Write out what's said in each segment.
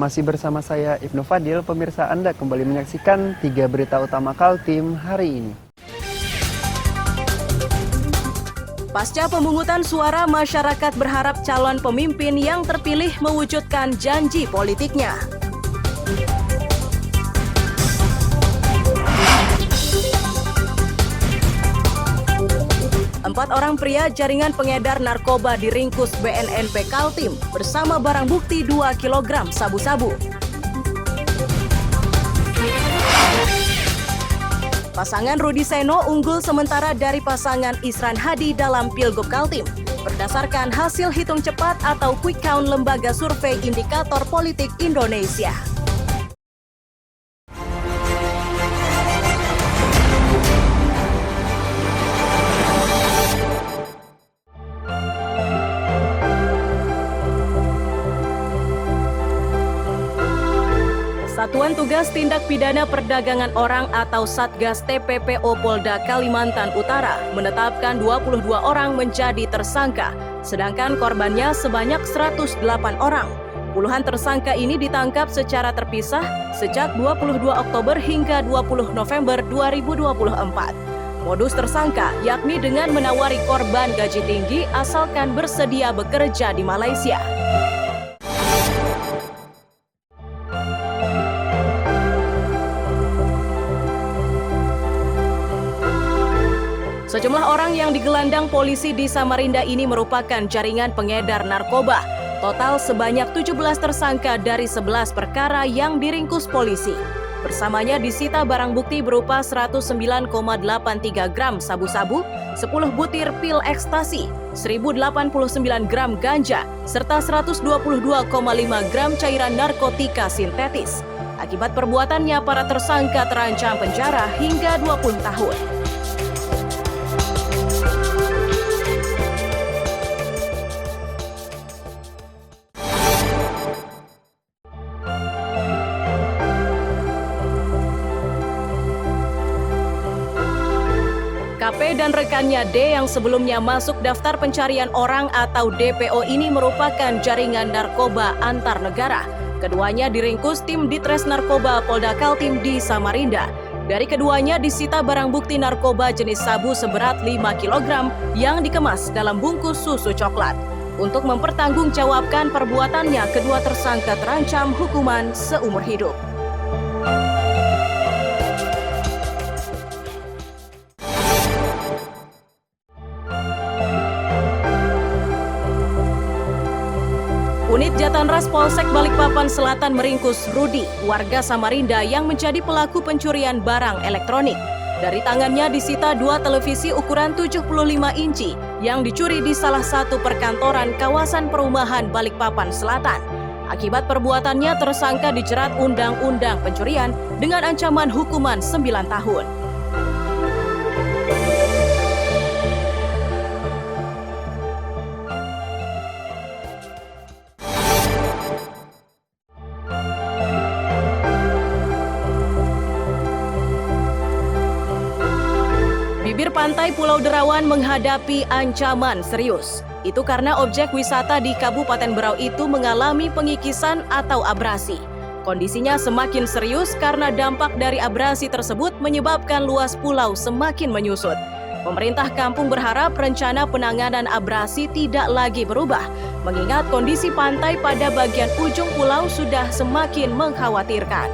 Masih bersama saya Ibnu Fadil, pemirsa Anda kembali menyaksikan 3 berita utama Kaltim hari ini. Pasca pemungutan suara, masyarakat berharap calon pemimpin yang terpilih mewujudkan janji politiknya. Empat orang pria jaringan pengedar narkoba diringkus BNNP Kaltim bersama barang bukti 2 kg sabu-sabu. Pasangan Rudi Seno unggul sementara dari pasangan Isran Hadi dalam Pilgub Kaltim berdasarkan hasil hitung cepat atau quick count Lembaga Survei Indikator Politik Indonesia. Satuan Tugas Tindak Pidana Perdagangan Orang atau Satgas TPPO Polda Kalimantan Utara menetapkan 22 orang menjadi tersangka, sedangkan korbannya sebanyak 108 orang. Puluhan tersangka ini ditangkap secara terpisah sejak 22 Oktober hingga 20 November 2024. Modus tersangka yakni dengan menawari korban gaji tinggi asalkan bersedia bekerja di Malaysia. Sejumlah orang yang digelandang polisi di Samarinda ini merupakan jaringan pengedar narkoba. Total sebanyak 17 tersangka dari 11 perkara yang diringkus polisi. Bersamanya disita barang bukti berupa 109,83 gram sabu-sabu, 10 butir pil ekstasi, 1089 gram ganja, serta 122,5 gram cairan narkotika sintetis. Akibat perbuatannya, para tersangka terancam penjara hingga 20 tahun. KP dan rekannya D yang sebelumnya masuk daftar pencarian orang atau DPO ini merupakan jaringan narkoba antar negara. Keduanya diringkus tim Ditres Narkoba Polda Kaltim di Samarinda. Dari keduanya disita barang bukti narkoba jenis sabu seberat 5 kg yang dikemas dalam bungkus susu coklat. Untuk mempertanggungjawabkan perbuatannya, kedua tersangka terancam hukuman seumur hidup. Unit Jatanras Polsek Balikpapan Selatan meringkus Rudi, warga Samarinda yang menjadi pelaku pencurian barang elektronik. Dari tangannya disita 2 televisi ukuran 75 inci yang dicuri di salah satu perkantoran kawasan perumahan Balikpapan Selatan. Akibat perbuatannya, tersangka dijerat Undang-Undang Pencurian dengan ancaman hukuman 9 tahun. Bibir pantai Pulau Derawan menghadapi ancaman serius. Itu karena objek wisata di Kabupaten Berau itu mengalami pengikisan atau abrasi. Kondisinya semakin serius karena dampak dari abrasi tersebut menyebabkan luas pulau semakin menyusut. Pemerintah kampung berharap rencana penanganan abrasi tidak lagi berubah, mengingat kondisi pantai pada bagian ujung pulau sudah semakin mengkhawatirkan.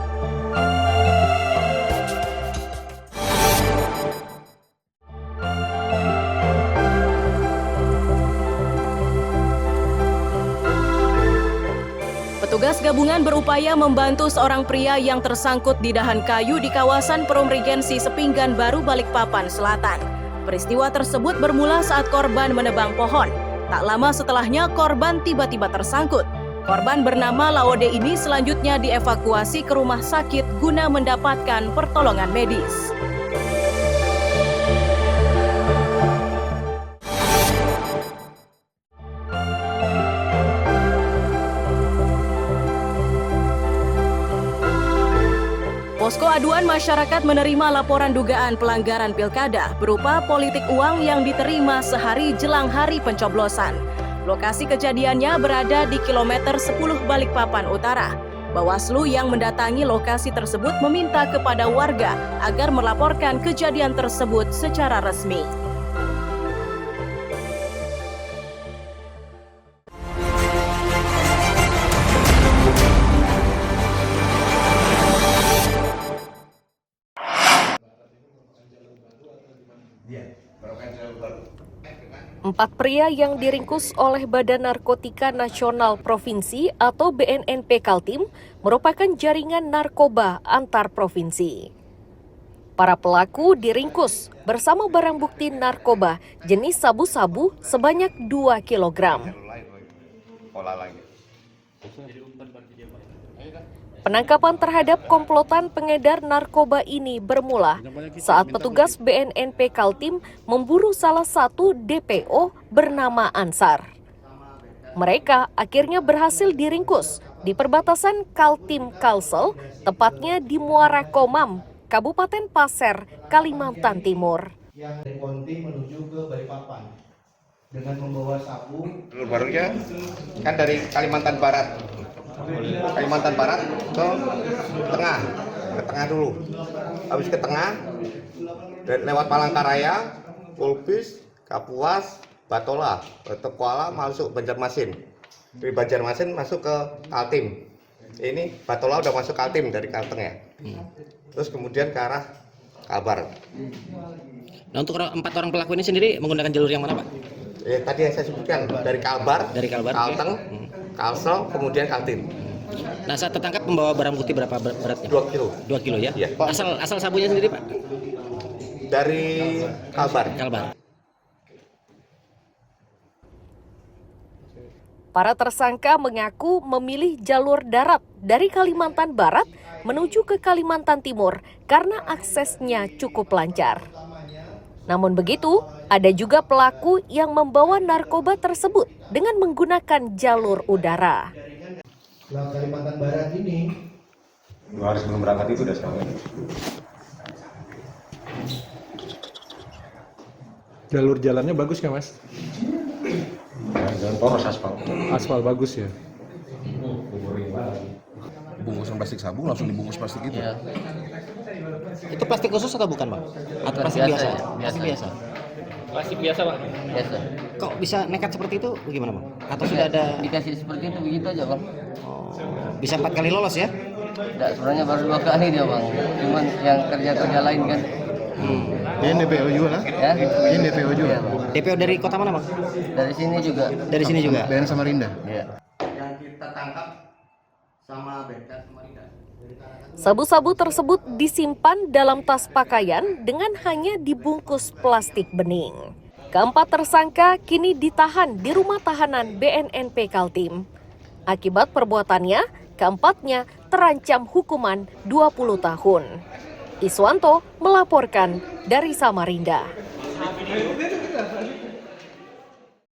Petugas gabungan berupaya membantu seorang pria yang tersangkut di dahan kayu di kawasan Perum Regensi Sepinggan Baru, Balikpapan Selatan. Peristiwa tersebut bermula saat korban menebang pohon. Tak lama setelahnya korban tiba-tiba tersangkut. Korban bernama Laode ini selanjutnya dievakuasi ke rumah sakit guna mendapatkan pertolongan medis. Posko aduan masyarakat menerima laporan dugaan pelanggaran pilkada berupa politik uang yang diterima sehari jelang hari pencoblosan. Lokasi kejadiannya berada di kilometer 10 Balikpapan Utara. Bawaslu yang mendatangi lokasi tersebut meminta kepada warga agar melaporkan kejadian tersebut secara resmi. Empat pria yang diringkus oleh Badan Narkotika Nasional Provinsi atau BNNP Kaltim merupakan jaringan narkoba antar provinsi. Para pelaku diringkus bersama barang bukti narkoba jenis sabu-sabu sebanyak 2 kg. Penangkapan terhadap komplotan pengedar narkoba ini bermula saat petugas BNNP Kaltim memburu salah satu DPO bernama Ansar. Mereka akhirnya berhasil diringkus di perbatasan Kaltim-Kalsel, tepatnya di Muara Komam, Kabupaten Pasir, Kalimantan Timur. Yang dari Konti menuju ke Balikpapan dengan membawa sabu. Barunya kan dari Kalimantan Barat ke tengah dulu. Habis ke tengah, lewat Palangkaraya, Kulbis, Kapuas, Batola, Kuala masuk Banjarmasin. Dari Banjarmasin masuk ke Kaltim. Ini Batola udah masuk Kaltim dari Kalteng ya. Terus kemudian ke arah Kalbar. Nah, untuk 4 orang pelaku ini sendiri menggunakan jalur yang mana, Pak? Tadi yang saya sebutkan dari Kalbar, Kalteng, Kalsel, kemudian Kaltim. Nah, saat tertangkap membawa barang bukti berapa beratnya? 2 kilo. 2 kilo ya? Iya. Asal sabunya sendiri, Pak? Dari Kalbar. Para tersangka mengaku memilih jalur darat dari Kalimantan Barat menuju ke Kalimantan Timur karena aksesnya cukup lancar. Namun begitu, ada juga pelaku yang membawa narkoba tersebut dengan menggunakan jalur udara. Nah, Kalimantan Barat ini 2 hari sebelum berangkat itu udah sekarang. Jalur jalannya bagus nggak, Mas? Jalan poros aspal. Aspal bagus ya? Bungkusan plastik sabu langsung dibungkus plastik itu. Ya. Itu plastik khusus atau bukan, Pak? Atau plastik biasa? Plastik biasa. Plastik biasa, Pak. Biasa. Kok bisa nekat seperti itu? Bagaimana, Bang? Atau sudah ada Dikasih seperti itu begitu aja, Bang. bisa 4 kali lolos ya? Enggak, sebenarnya baru 2 kali dia, Bang. Cuman yang kerja lain kan. Ini DPO juga lah. Ya? Ini DPO juga. Iya, Bang. DPO dari kota mana, Bang? Dari sini juga. Dari sini juga. BN Samarinda. Iya. Yang kita tangkap sama BK Samarinda. Sabu-sabu tersebut disimpan dalam tas pakaian dengan hanya dibungkus plastik bening. Keempat tersangka kini ditahan di rumah tahanan BNNP Kaltim. Akibat perbuatannya, keempatnya terancam hukuman 20 tahun. Iswanto melaporkan dari Samarinda.